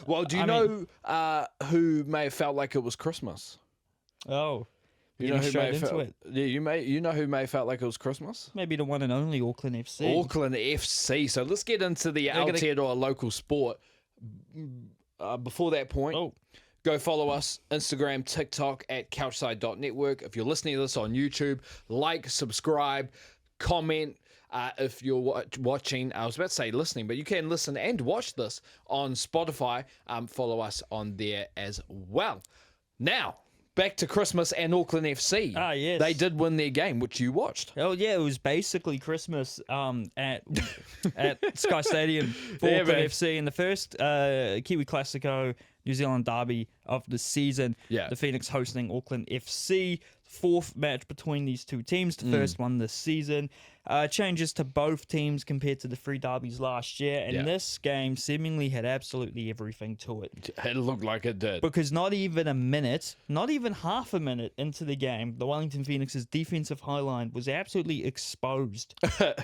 Well, do you know who may have felt like it was Christmas? Oh, You know who may have into felt, it. yeah, you know who may have felt like it was Christmas? Maybe the one and only Auckland FC. Auckland FC. So let's get into the Aotearoa local sport. Before that point, go follow us, Instagram, TikTok at couchside.network. If you're listening to this on YouTube, like, subscribe, comment. If you're watching, I was about to say listening, but you can listen and watch this on Spotify. Follow us on there as well. Now, back to Christmas and Auckland FC. Ah, yes. They did win their game, which you watched. Oh, yeah, it was basically Christmas at Sky Stadium for Auckland FC in the first Kiwi Classico New Zealand derby of the season. Yeah. The Phoenix hosting Auckland FC. Fourth match between these two teams, the first one this season. Changes to both teams compared to the three derbies last year, and this game seemingly had absolutely everything to it. It looked like it did. Because not even a minute, not even half a minute into the game, the Wellington Phoenix's defensive high line was absolutely exposed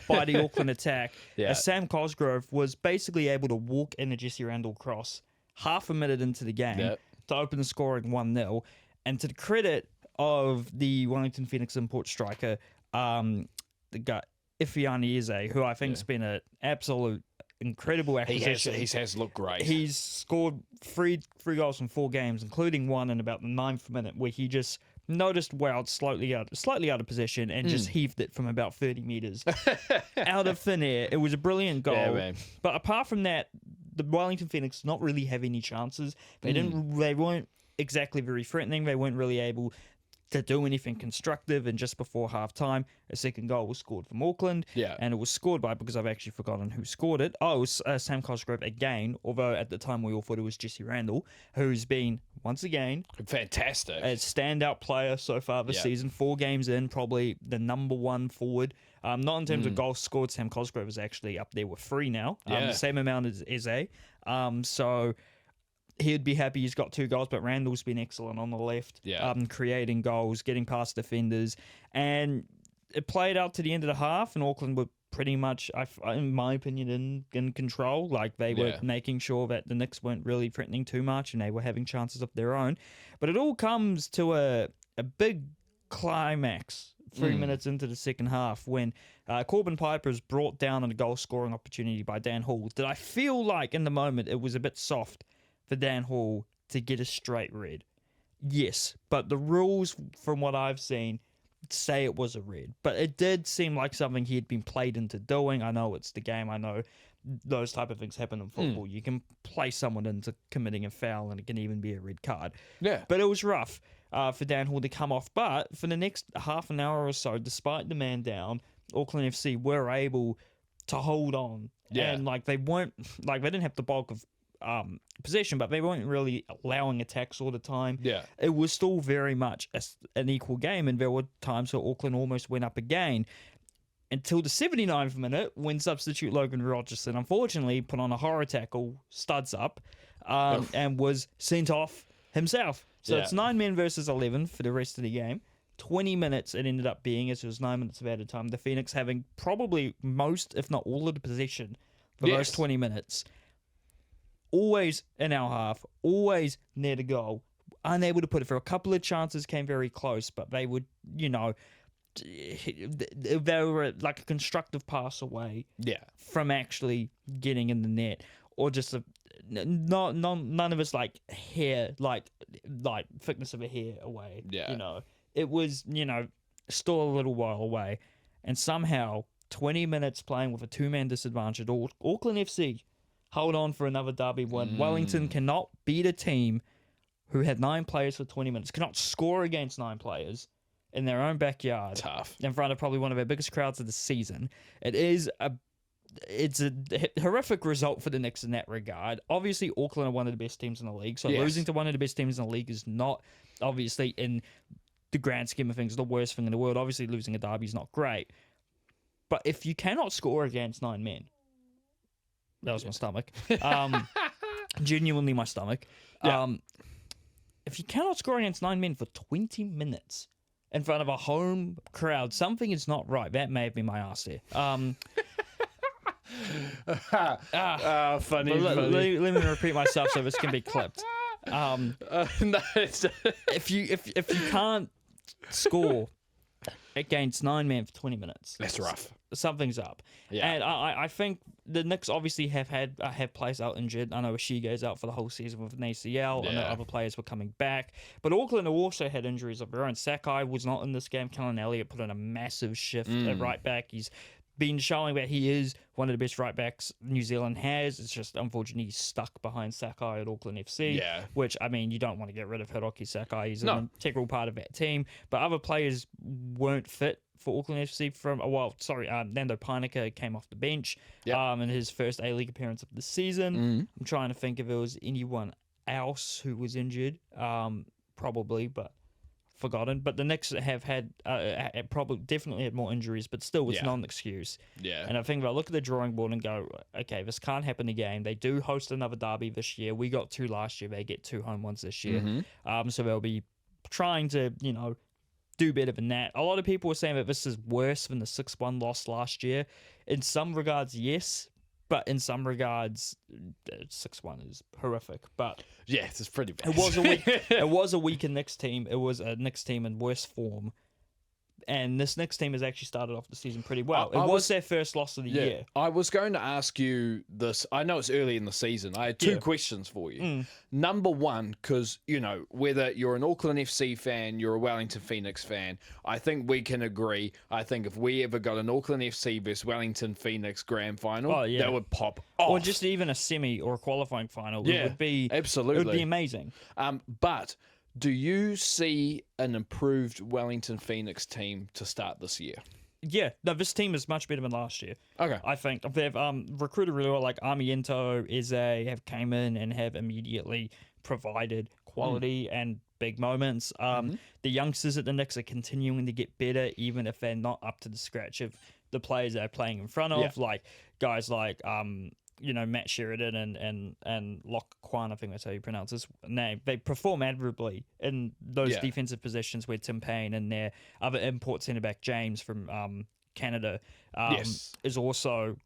by the Auckland attack. As Sam Cosgrove was basically able to walk in a Jesse Randall cross half a minute into the game to open the scoring 1-0. And to the credit of the Wellington Phoenix import striker, the guy Ifiani Eze, who I think has been an absolute incredible acquisition. He has looked great. He's scored three goals in 4 games, including one in about the 9th minute, where he just noticed Wout slightly out of position and just heaved it from about 30 meters out of thin air. It was a brilliant goal. Yeah, man. But apart from that, the Wellington Phoenix not really have any chances. They weren't exactly very threatening. They weren't really able to do anything constructive, and just before half-time, a second goal was scored from Auckland, and it was scored by, because I've actually forgotten who scored it, it was Sam Cosgrove again, although at the time we all thought it was Jesse Randall, who's been, once again, fantastic, a standout player so far this season, 4 games in, probably the number 1 forward. Not in terms of goals scored, Sam Cosgrove is actually up there with 3 now, the same amount as Eze, so he'd be happy he's got 2 goals, but Randall's been excellent on the left, creating goals, getting past defenders, and it played out to the end of the half, and Auckland were pretty much, in my opinion, in control. Like, they were making sure that the Knicks weren't really threatening too much, and they were having chances of their own. But it all comes to a big climax 3 minutes into the second half, when Corbin Piper's brought down on a goal-scoring opportunity by Dan Hall. Did I feel like, in the moment, it was a bit soft for Dan Hall to get a straight red? Yes, but the rules, from what I've seen, say it was a red. But it did seem like something he had been played into doing. I know it's the game. I know those type of things happen in football. You can play someone into committing a foul, and it can even be a red card. Yeah. But it was rough for Dan Hall to come off. But for the next half an hour or so, despite the man down, Auckland FC were able to hold on. And they didn't have the bulk of possession, but they weren't really allowing attacks all the time. It was still very much an equal game, and there were times where Auckland almost went up again until the 79th minute, when substitute Logan Rogerson unfortunately put on a horror tackle, studs up, and was sent off himself. So it's 9 men versus 11 for the rest of the game. 20 minutes it ended up being, as it was 9 minutes of added time. The Phoenix having probably most, if not all, of the possession for those 20 minutes. Always in our half, always near the goal, unable to put it through. A couple of chances came very close, but they would, they were like a constructive pass away from actually getting in the net, or just none of us like hair, like thickness of a hair away. It was, still a little while away, and somehow 20 minutes playing with a 2-man disadvantage at Auckland FC hold on for another derby win. Wellington cannot beat a team who had 9 players for 20 minutes, cannot score against 9 players in their own backyard. Tough. In front of probably one of our biggest crowds of the season. It's a horrific result for the Knicks in that regard. Obviously, Auckland are one of the best teams in the league, so losing to one of the best teams in the league is not, obviously, in the grand scheme of things, the worst thing in the world. Obviously, losing a derby is not great. But if you cannot score against 9 men, that was my stomach. Genuinely my stomach. If you cannot score against 9 men for 20 minutes in front of a home crowd, something is not right. That may have been my ass there. Funny. Let me repeat myself so this can be clipped. No, if you can't score against 9 men for 20 minutes, that's rough. Something's up. Yeah. And I think the Knicks obviously have players out injured. I know Ishiga's out for the whole season with an ACL. I know other players were coming back. But Auckland also had injuries of their own. Sakai was not in this game. Kellen Elliott put in a massive shift at right back. He's been showing that he is one of the best right backs New Zealand has. It's just unfortunately he's stuck behind Sakai at Auckland FC. Yeah. Which, I mean, you don't want to get rid of Hiroki Sakai. He's an integral part of that team. But other players weren't fit for Auckland FC Nando Painika came off the bench in his first A-League appearance of the season. I'm trying to think if there was anyone else who was injured, probably, but forgotten. But the Knicks have had definitely had more injuries, but still it's not an excuse. Yeah. And I think if I look at the drawing board and go, okay, this can't happen again. They do host another derby this year. We got 2 last year. They get 2 home ones this year. So they'll be trying to, do better than that. A lot of people were saying that this is worse than the 6-1 loss last year. In some regards, yes, but in some regards, 6-1 is horrific. But yeah, it's pretty bad. It was a weaker Knicks team. It was a Knicks team in worse form. And this Knicks team has actually started off the season pretty well. It was their first loss of the year. I was going to ask you this. I know it's early in the season. I had 2 questions for you. Number one, because, whether you're an Auckland FC fan, you're a Wellington Phoenix fan, I think we can agree. I think if we ever got an Auckland FC versus Wellington Phoenix grand final, that would pop off. Or just even a semi or a qualifying final. It would be absolutely. It would be amazing. But do you see an improved Wellington Phoenix team to start this year? Yeah, no, this team is much better than last year. Okay. I think they've recruited really well, like Armiento, Eze have came in and have immediately provided quality and big moments. The youngsters at the Knicks are continuing to get better, even if they're not up to the scratch of the players they're playing in front of, like guys like Matt Sheridan and Locke Kwan, I think that's how you pronounce his name. They perform admirably in those defensive positions where Tim Payne and their other import centre-back James from Canada is also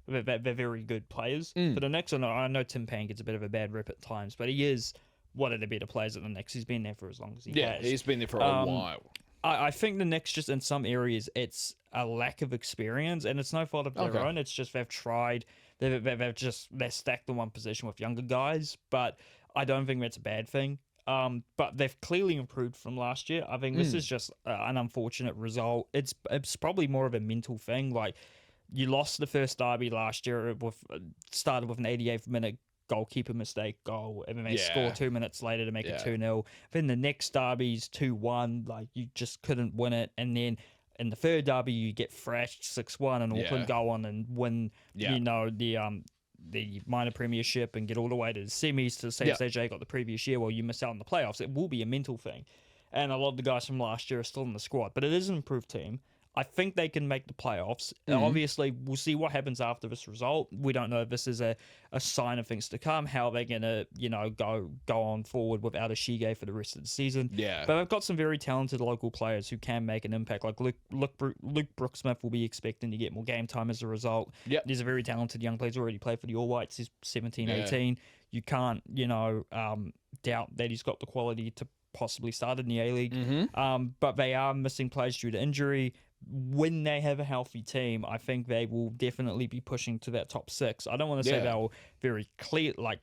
they're very good players. For the Knicks, I know Tim Payne gets a bit of a bad rep at times, but he is one of the better players at the Knicks. He's been there for as long as he has. Yeah, he's been there for a while. I think the Knicks, just in some areas, it's a lack of experience, and it's no fault of their own. It's just they've tried. They're stacked in one position with younger guys, but I don't think that's a bad thing. But they've clearly improved from last year. I think this is just an unfortunate result. It's probably more of a mental thing. Like, you lost the first derby last year started with an 88th minute goalkeeper mistake goal, and then they score 2 minutes later to make it 2-0. Then the next derby's 2-1, like you just couldn't win it, and then in the third derby you get thrashed 6-1, and Auckland go on and win, the minor premiership and get all the way to the semis to the same stage they got the previous year. Well, you miss out on the playoffs. It will be a mental thing, and a lot of the guys from last year are still in the squad, but it is an improved team. I think they can make the playoffs. Obviously, we'll see what happens after this result. We don't know if this is a sign of things to come, how they're going to, go on forward without Ishige for the rest of the season. Yeah. But I've got some very talented local players who can make an impact. Like Luke Brooksmith will be expecting to get more game time as a result. Yep. He's a very talented young player. He's already played for the All Whites. He's 17, 18. You can't, doubt that he's got the quality to possibly start in the A-League. But they are missing players due to injury. When they have a healthy team, I think they will definitely be pushing to that top 6. I don't want to say they'll very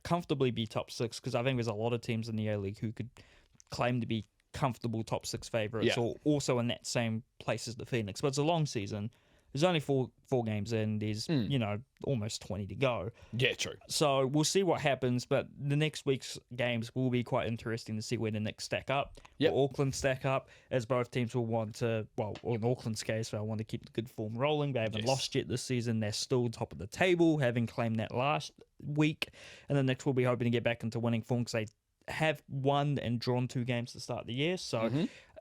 comfortably be top 6, because I think there's a lot of teams in the A-League who could claim to be comfortable top 6 favourites, or also in that same place as the Phoenix. But it's a long season. There's only four games in. There's, almost 20 to go. Yeah, true. So we'll see what happens, but the next week's games will be quite interesting to see where the Knicks stack up, where Auckland stack up, as both teams will want to, in Auckland's case, they'll want to keep the good form rolling. They haven't lost yet this season. They're still top of the table, having claimed that last week. And the Knicks will be hoping to get back into winning form, because they have won and drawn 2 games to start the year. So,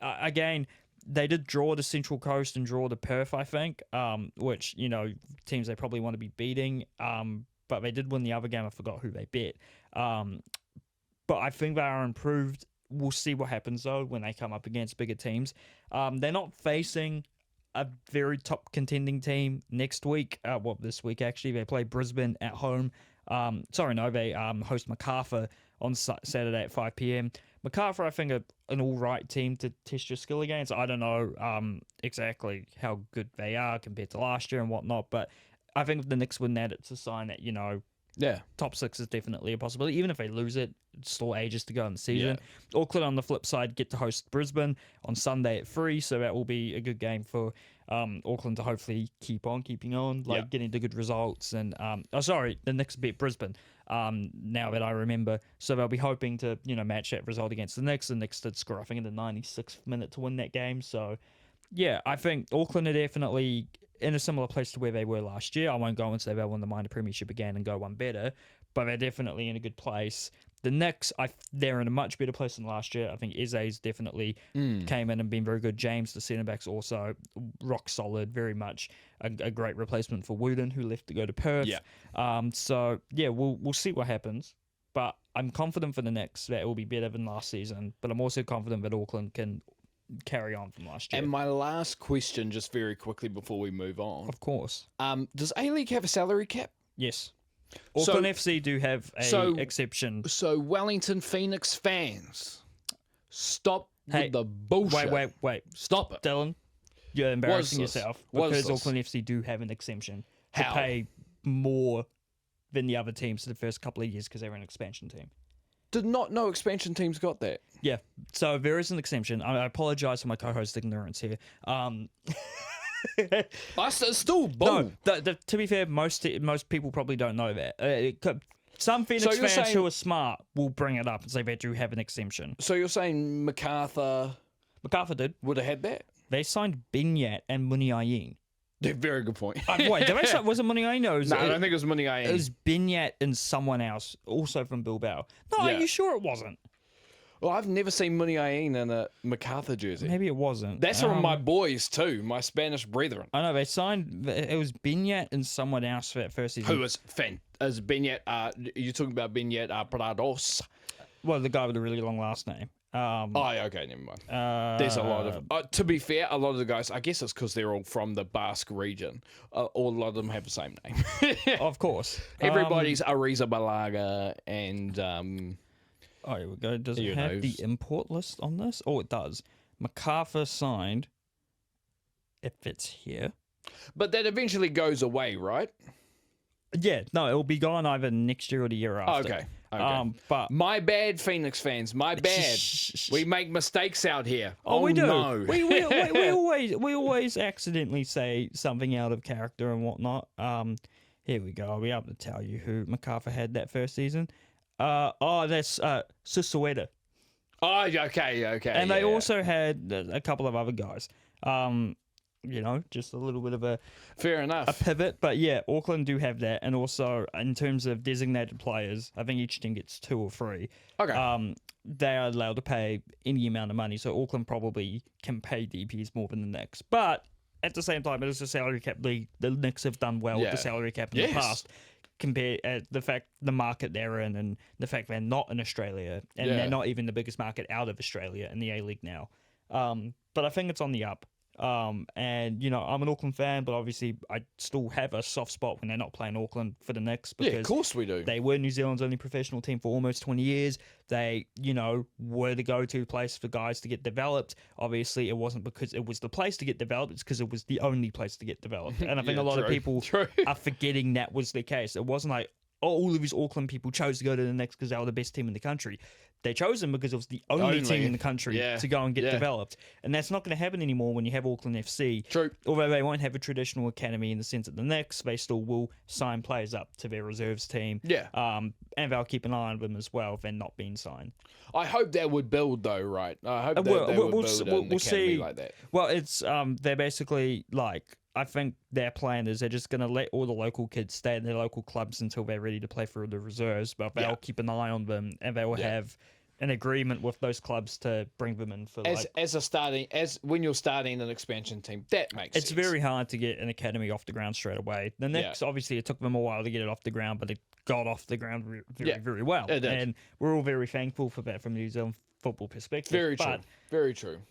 again, they did draw the Central Coast and draw the Perth, I think, which, teams they probably want to be beating. But they did win the other game. I forgot who they bet. But I think they are improved. We'll see what happens, though, when they come up against bigger teams. They're not facing a very top contending team next week. This week actually. They play Brisbane at home. They host MacArthur on Saturday at 5 p.m. MacArthur, I think, are an all right team to test your skill against. I don't know exactly how good they are compared to last year and whatnot, but I think if the Knicks win that, it's a sign that, top 6 is definitely a possibility. Even if they lose it, it's still ages to go in the season. Yeah. Auckland, on the flip side, get to host Brisbane on Sunday at 3, so that will be a good game for Auckland to hopefully keep on keeping on, getting the good results. And the Knicks beat Brisbane. Now that I remember, so they'll be hoping to match that result against the Knicks. The Knicks did score, I think, in the 96th minute to win that game. So yeah, I think Auckland are definitely in a similar place to where they were last year. I won't go and say they'll win the minor premiership again and go one better, but they're definitely in a good place. The Knicks, they're in a much better place than last year. I think Eze's definitely came in and been very good. James, the centre back's also rock solid, very much a great replacement for Wooden, who left to go to Perth. Yeah. We'll see what happens. But I'm confident for the Knicks that it will be better than last season. But I'm also confident that Auckland can carry on from last year. And my last question, just very quickly before we move on. Of course. Does A-League have a salary cap? Yes. Auckland FC do have an exception. So Wellington Phoenix fans, stop with the bullshit. Wait. Stop it. Dylan, you're embarrassing yourself because Auckland FC do have an exception to pay more than the other teams for the first couple of years because they were an expansion team. Did not know expansion teams got that. Yeah, so there is an exemption. I apologise for my co-host's ignorance here. Still bull. No, to be fair, most people probably don't know that. Some Phoenix fans who are smart will bring it up and say they do have an exemption. So you're saying MacArthur did. Would have had that? They signed Binyat and Muniayin. Very good point. Wait, was it Muniayin? No, I don't think it was Muniayin. It was Binyat and someone else, also from Bilbao. No, Are you sure it wasn't? Well, I've never seen Muniayin in a MacArthur jersey. Maybe it wasn't. That's from my boys too, my Spanish brethren. I know, they signed, it was Binyat and someone else for that first season. Who was is Binyat, you're talking about Binyat Prados? Well, the guy with a really long last name. Okay, never mind. There's a lot of... to be fair, a lot of the guys, I guess it's because they're all from the Basque region. All a lot of them have the same name. Of course. Everybody's Ariza Balaga and... here we go. Does it have the import list on this? Oh, it does. MacArthur signed, if it's here. But that eventually goes away, right? Yeah, no, it'll be gone either next year or the year after. Okay. But my bad, Phoenix fans. My bad. We make mistakes out here. We do. No. we always accidentally say something out of character and whatnot. Here we go. I'll be able to tell you who MacArthur had that first season. That's Susueda. Oh, okay. And they also had a couple of other guys. Just a little bit of a fair enough a pivot, but yeah, Auckland do have that, and also in terms of designated players, I think each team gets 2 or 3. Okay. They are allowed to pay any amount of money, so Auckland probably can pay DPs more than the Knicks, but at the same time, it is a salary cap league. The Knicks have done well with the salary cap in the past. Compare the market they're in and the fact they're not in Australia and they're not even the biggest market out of Australia in the A-League now. But I think it's on the up. And I'm an Auckland fan, but obviously I still have a soft spot when they're not playing Auckland for the Knicks because of course we do. They were New Zealand's only professional team for almost 20 years. They, were the go-to place for guys to get developed. Obviously, it wasn't because it was the place to get developed, it's because it was the only place to get developed. And I think a lot of people are forgetting that was the case. It wasn't like all of these Auckland people chose to go to the Knicks because they were the best team in the country. They chose them because it was the only team in the country to go and get developed. And that's not going to happen anymore when you have Auckland FC. True. Although they won't have a traditional academy in the sense that the Knicks, they still will sign players up to their reserves team. Yeah. And they'll keep an eye on them as well if they're not being signed. I hope that would build though, right? I hope that would build an academy like that. Well, it's they're basically like, I think their plan is they're just going to let all the local kids stay in their local clubs until they're ready to play for the reserves, but they'll keep an eye on them and they will have an agreement with those clubs to bring them in for when you're starting an expansion team. That makes sense. It's very hard to get an academy off the ground straight away. The Knicks, obviously, it took them a while to get it off the ground, but it got off the ground very well. It did. And we're all very thankful for that from New Zealand football perspective. Very true.